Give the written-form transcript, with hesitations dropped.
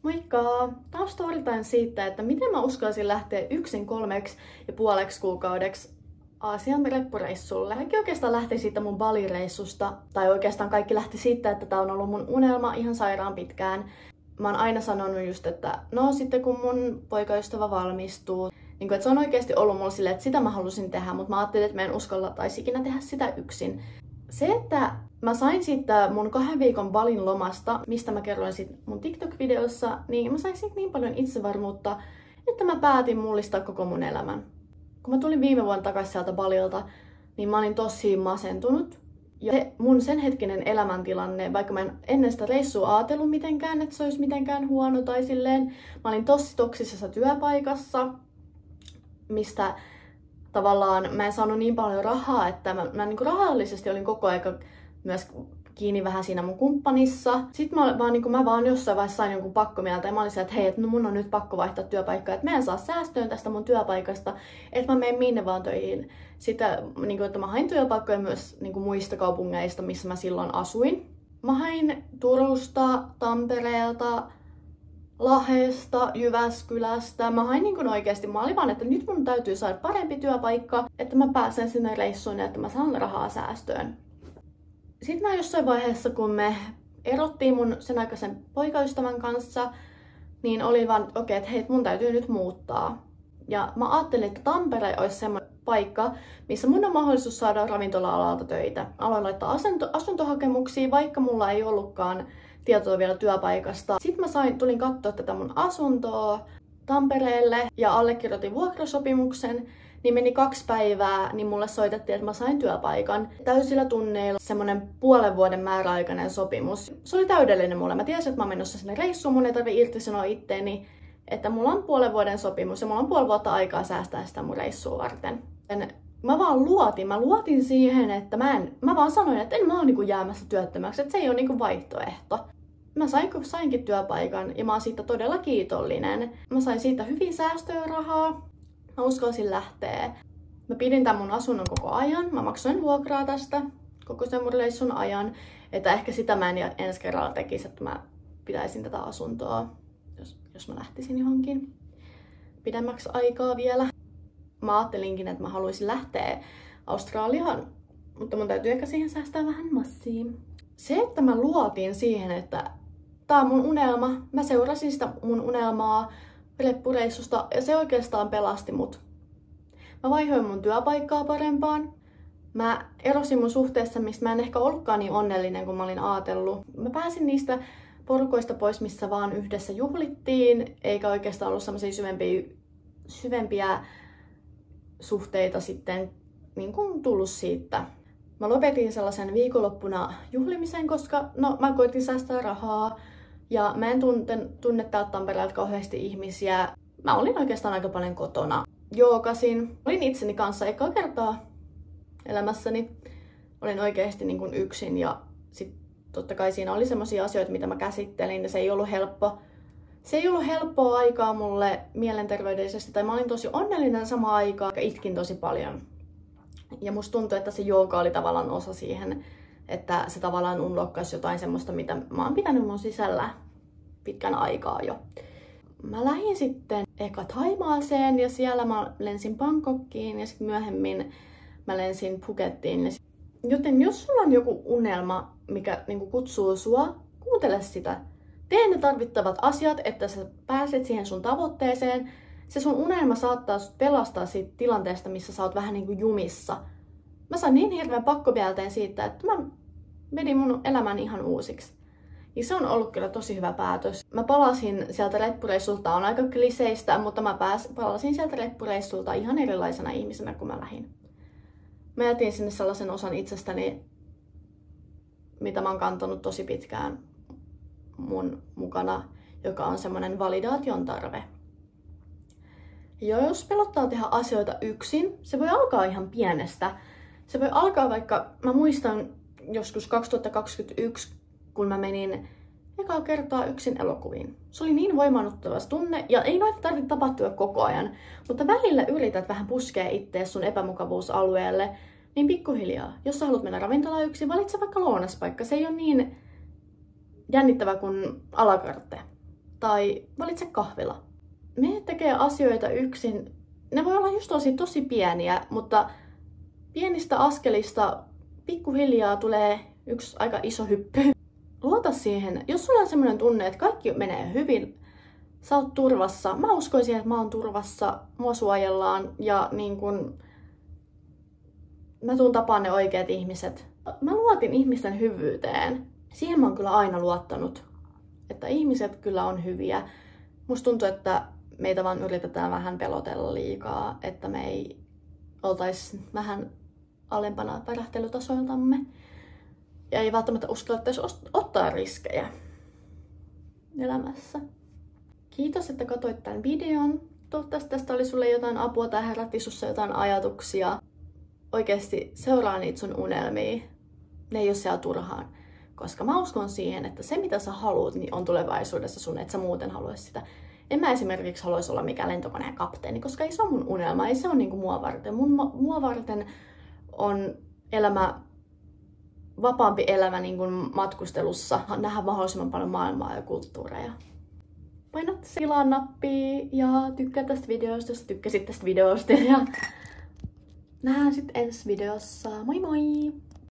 Moikka! Tää on storytime siitä, että miten mä uskalsin lähteä yksin 3,5 kuukaudeksi Aasian reppureissulle. Kaikki oikeastaan lähti siitä mun Bali-reissusta, tai oikeastaan kaikki lähti siitä, että tää on ollut mun unelma ihan sairaan pitkään. Mä oon aina sanonut just, että no sitten kun mun poikaystävä valmistuu, niin että se on oikeasti ollut mulla silleen, että sitä mä halusin tehdä, mutta mä ajattelin, että mä en uskalla taisi ikinä tehdä sitä yksin. Se, että mä sain siitä mun 2 viikon Balin lomasta, mistä mä kerroin sit mun TikTok-videossa, niin mä sain siitä niin paljon itsevarmuutta, että mä päätin mullistaa koko mun elämän. Kun mä tulin viime vuonna takaisin sieltä Balilta, niin mä olin tosi masentunut. Ja se mun sen hetkinen elämäntilanne, vaikka mä en ennen sitä reissua ajatellut mitenkään, että se olisi mitenkään huono tai silleen, mä olin tosi toksisessa työpaikassa, mistä tavallaan mä en saanut niin paljon rahaa, että mä niin kuin rahallisesti olin koko ajan myös kiinni vähän siinä mun kumppanissa. Sitten mä vaan jossain vaiheessa sain jonkun pakkomieltä ja mä olin että hei, että no mun on nyt pakko vaihtaa työpaikkaa, että mä en saa säästöön tästä mun työpaikasta, että mä menen minne vaan töihin. Sitä, niin kuin, että mä hain työpaikkoja myös niin kuin muista kaupungeista, missä mä silloin asuin. Mä hain Turusta, Tampereelta, Lahdesta, Jyväskylästä. Mä hain niin oikeasti, mä olin vaan, että nyt mun täytyy saada parempi työpaikka, että mä pääsen sinne reissuun ja että mä saan rahaa säästöön. Sitten mä jossain vaiheessa, kun me erottiin mun sen aikaisen poikaystävän kanssa, niin oli vaan, okei, että hei, mun täytyy nyt muuttaa. Ja mä ajattelin, että Tampere olisi semmoinen paikka, missä mun on mahdollisuus saada ravintola-alalta töitä. Aloin laittaa asuntohakemuksia, vaikka mulla ei ollutkaan tietoa vielä työpaikasta. Sitten mä tulin katsoa tätä mun asuntoa Tampereelle ja allekirjoitin vuokrasopimuksen. Niin meni 2 päivää, niin mulle soitettiin, että mä sain työpaikan. Täysillä tunneilla semmonen 0,5 vuoden määräaikainen sopimus. Se oli täydellinen mulle. Mä tiesin, että mä oon menossa sinne reissuun, mun ei tarvitse irtisanoa itteeni, että mulla on 0,5 vuoden sopimus ja mulla on 0,5 vuotta aikaa säästää sitä mun reissua varten. Mä vaan luotin siihen, että mä vaan sanoin, että en mä oo niinku jäämässä työttömäksi, että se ei ole niinku vaihtoehto. Mä sainkin työpaikan ja mä oon siitä todella kiitollinen. Mä sain siitä hyvin säästöä rahaa. Mä uskalsin lähteä. Mä pidin tämän mun asunnon koko ajan. Mä maksoin vuokraa tästä koko sen mun reissun ajan. Että ehkä sitä mä en ensi kerralla tekisi, että mä pitäisin tätä asuntoa, jos mä lähtisin johonkin pidemmäksi aikaa vielä. Mä ajattelinkin, että mä haluaisin lähteä Australiaan, mutta mun täytyy ehkä siihen säästää vähän massia. Se, että mä luotin siihen, että tää on mun unelma, mä seurasin sitä mun unelmaa reppureissusta ja se oikeastaan pelasti mut. Mä vaihoin mun työpaikkaa parempaan. Mä erosin mun suhteessa, mistä mä en ehkä ollutkaan niin onnellinen kuin mä olin ajatellut. Mä pääsin niistä porukoista pois, missä vaan yhdessä juhlittiin, eikä oikeastaan ollut semmoisia syvempiä suhteita sitten niin kuin tullut siitä. Mä lopetin sellaisen viikonloppuna juhlimisen, koska mä koitin säästää rahaa. Ja mä en tunne täältä Tampereelta kauheasti ihmisiä. Mä olin oikeastaan aika paljon kotona. Joogasin. Olin itseni kanssa ekaa kertaa elämässäni. Olin oikeasti niin kuin yksin ja sit totta kai siinä oli semmosia asioita, mitä mä käsittelin ja se ei ollut helppo. Se ei ollut helppoa aikaa mulle mielenterveydellisesti, tai mä olin tosi onnellinen samaan aikaan ja itkin tosi paljon. Ja musta tuntui, että se jooga oli tavallaan osa siihen, että se tavallaan unlockasi jotain semmoista, mitä mä oon pitänyt mun sisällä pitkän aikaa jo. Mä lähdin sitten eka Thaimaaseen ja siellä mä lensin Bangkokkiin ja sitten myöhemmin mä lensin Phukettiin. Joten jos sulla on joku unelma, mikä niinku kutsuu sua, kuuntele sitä. Tee ne tarvittavat asiat, että sä pääset siihen sun tavoitteeseen. Se sun unelma saattaa sut pelastaa siitä tilanteesta, missä sä oot vähän niinku jumissa. Mä sain niin hirveän pakkomielteen siitä, että mä vedin mun elämän ihan uusiksi. Ja se on ollut kyllä tosi hyvä päätös. Mä palasin sieltä reppureissulta, on aika kliseistä, mutta mä palasin sieltä reppureissulta ihan erilaisena ihmisenä, kun mä lähdin. Mä jätin sinne sellaisen osan itsestäni, mitä mä oon kantanut tosi pitkään mun mukana, joka on semmonen validaation tarve. Ja jos pelottaa tehdä asioita yksin, se voi alkaa ihan pienestä. Se voi alkaa vaikka, mä muistan joskus 2021, kun mä menin ekaa kertaa yksin elokuviin. Se oli niin voimaannuttava tunne, ja ei noita tarvitse tapahtua koko ajan, mutta välillä yrität vähän puskea ittees sun epämukavuusalueelle, niin pikkuhiljaa. Jos sä haluat mennä ravintolaan yksin, valitse vaikka lounaspaikka. Se ei ole niin jännittävä kuin a la carte. tai valitse kahvila. Me tekee asioita yksin. Ne voi olla just tosi pieniä, mutta pienistä askelista pikkuhiljaa tulee yksi aika iso hyppy. Luota siihen. Jos sulla on sellainen tunne, että kaikki menee hyvin, sä oot turvassa. Mä uskoisin, että mä oon turvassa, mua suojellaan ja niin kun mä tuun tapaan ne oikeat ihmiset. Mä luotin ihmisten hyvyyteen. Siihen mä oon kyllä aina luottanut, että ihmiset kyllä on hyviä. Musta tuntuu, että meitä vaan yritetään vähän pelotella liikaa, että me ei oltais vähän alempana värähtelytasoiltamme. Ja ei välttämättä uskallettaisi ottaa riskejä elämässä. Kiitos, että katsoit tämän videon. Toivottavasti tästä oli sulle jotain apua tai herätti sussa jotain ajatuksia. Oikeesti seuraa niitä sun unelmia. Ne ei ole siellä turhaan. Koska mä uskon siihen, että se mitä sä haluat, niin on tulevaisuudessa sun, et sä muuten haluaisi sitä. En mä esimerkiksi haluaisi olla mikään lentokoneen kapteeni, koska ei se ole mun unelma, ei se ole niinku mua varten. Mua varten on elämä, vapaampi elämä niin kuin matkustelussa, nähdä mahdollisimman paljon maailmaa ja kulttuureja. Paina tilaa nappia ja tykkää tästä videosta, jos tykkäsit tästä videosta. Ja nähdään sitten ensi videossa. Moi moi!